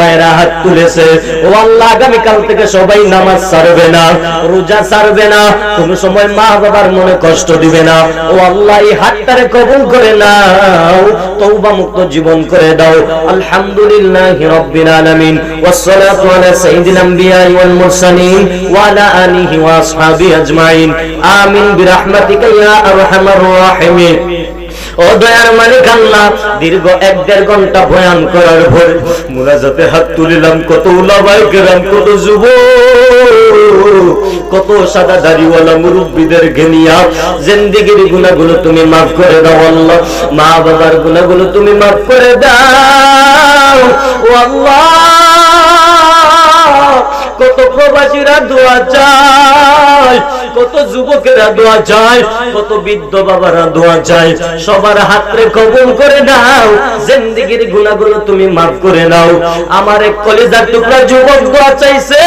বাইরা হাত তুলেছে। ও আল্লাহ, আগামীকাল থেকে সবাই নামাজ ছাড়বে না, রোজা ছাড়বে না, কোন সময় মা বাবার মনে কষ্ট দিবে না। ও আল্লাহ, এই হাতটারে কবুল করে নাও, তওবা মুক্ত জীবন করে দাও। আলহামদুলিল্লাহি রাব্বিল আলামিন, ওয়াসসালাতু আলা সাইয়্যিদিল আমবিয়া ওয়াল মুরসালিন ওয়া আলা আলিহি ওয়া আসহাবিহি আজমাইন। আমিন বিরহমাতিকা ইয়া আরহামার রাহিমিন। ও দয়ার মালিক আল্লাহ, দীর্ঘ 1-1.5 ঘন্টা বয়ান করার পর মুনাজাতে হাত তুলিলাম। কত উলামায়ে কেরাম, কত যুবক, কত সাদা দাড়িওয়ালা মুরব্বিদের ঘেনিয়া জিন্দেগীর গুনাহগুলো তুমি মাফ করে দাও আল্লাহ। মা বাবার গুনাহগুলো তুমি মাফ করে দাও ও আল্লাহ। কত প্রবাসীরা দোয়া চায়, কত যুবকেরা দোয়া চায়, কত বৃদ্ধ বাবারা দোয়া চায়। সবার হাতরে কবুল করে নাও, জিন্দেগীর গুনাহগুলো তুমি মাফ করে নাও। আমার এক কলিজার টুকরা যুবক দোয়া চাইছে,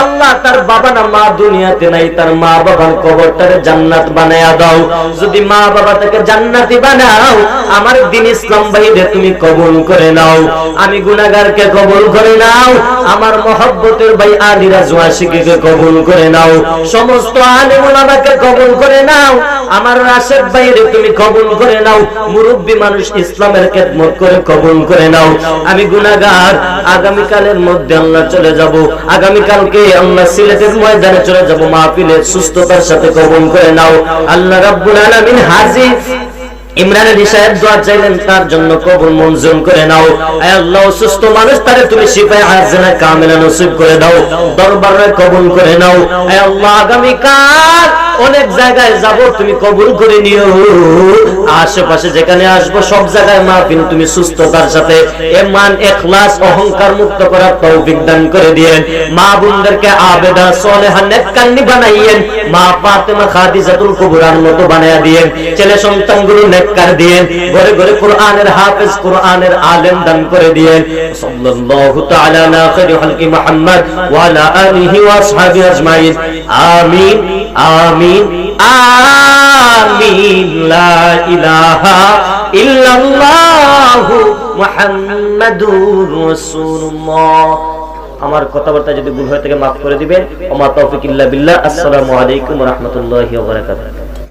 আল্লাহ তার বাবা না মা দুনিয়াতে নাই, তার মা বাবার কবরটারে জান্নাত বানায়া দাও। যদি মা বাবা তাকে জান্নাতি বানাও, আমার দ্বীন ইসলাম ভাইরে তুমি কবুল করে নাও। আমি গুনাহগারকে কবুল করে নাও, আমার মহব্বতের ভাই আলিরা জোয়াশিকে কবুল করে নাও, সমস্ত আলেম ওলামাকে কবুল করে নাও। আমার রাশেদ ভাইরে তুমি কবুল করে নাও, মুরব্বী মানুষ ইসলামের খেদমত করে কবুল করে নাও। আমি গুনাহগার, আগামীকালের মধ্যে আল্লাহ চলে যাব, আগামীকালকে আল্লাহ সিলেটের ময়দানে চলে যাব, মাহফিলে সুস্থতার সাথে কবুল করে নাও। আল্লাহ রাব্বুল আলামিন হাজী ইমরান আলী সাহেব দোয়া চাইলেন, তার জন্য কবুল মঞ্জুর করে নাও। আয় আল্লাহ, অসুস্থ মানুষ তারে তুমি শিফায়ে আজলা কামিলা নসিব করে দাও, দরবারে কবুল করে নাও। আয় আল্লাহ, আগামীকাল অনেক জায়গায় যাব, তুমি কবুল করে নিও। আশেপাশে যেখানে আসবো সব জায়গায় মাহফিল তুমি সুস্থতার সাথে ঈমান ইখলাস অহংকার মুক্ত করার তৌফিক দান করে দিয়েন। মা বোনদেরকে আবেদা সালেহা নেককারী বানাইয়েন, মা ফাতেমা খাদিজাতুল কুবরার মতো বানায়া দিয়েন। ছেলে সন্তানগুলো নেককার দিয়েন, ঘরে ঘরে কোরআনের হাফেজ কোরআনের আলেম দান করে দিয়েন। সাল্লাল্লাহু তাআলা আলা খায়রি খালকি মুহাম্মদ ওয়া আলা আলিহি ওয়া আসহাবিহি আজমাইন। আমিন আমিন আমিন। লা ইলাহা ইল্লাল্লাহু মুহাম্মাদুর রাসূলুল্লাহ। আমার কথাবার্তা যদি ভুল হয়ে থাকে মাফ করে দিবেন। ওয়া মা তাওফিক ইল্লা বিল্লাহ। আসসালামু আলাইকুম ওয়া রাহমাতুল্লাহি ওয়া বারাকাতুহু।